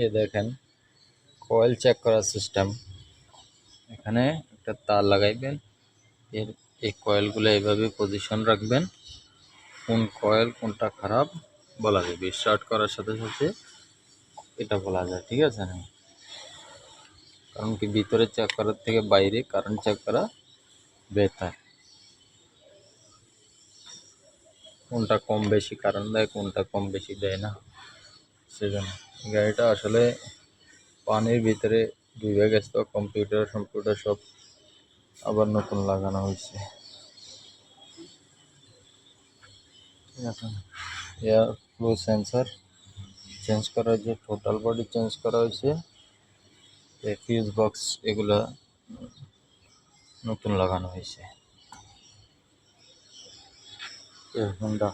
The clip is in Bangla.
এ দেখেন কয়েল চেক করার সিস্টেম। এখানে একটা তার লাগাইবেন, এর এই কয়েলগুলো এইভাবে পজিশন রাখবেন, কোন কয়েল কোনটা খারাপ বলা যাবে, স্টার্ট করার সাথে সাথে এটা বলা যায়, ঠিক আছে না? কারণ কি ভিতরে চেক করার থেকে বাইরে কারেন্ট চেক করা বেটার। কোনটা কম বেশি কারেন্ট দেয়, কোনটা কম বেশি দেয় না, সেজন্য গাড়িটা আসলে পানির ভিতরে ডুবে গেছে, তো কম্পিউটার সব আবার নতুন লাগানো হয়েছে, ঠিক আছে। এয়ার ফ্লো সেন্সর চেঞ্জ করা হয়েছে, টোটাল বডি চেঞ্জ করা হয়েছে, ফিউজ বক্স এগুলা নতুন লাগানো হয়েছে। হোন্ডা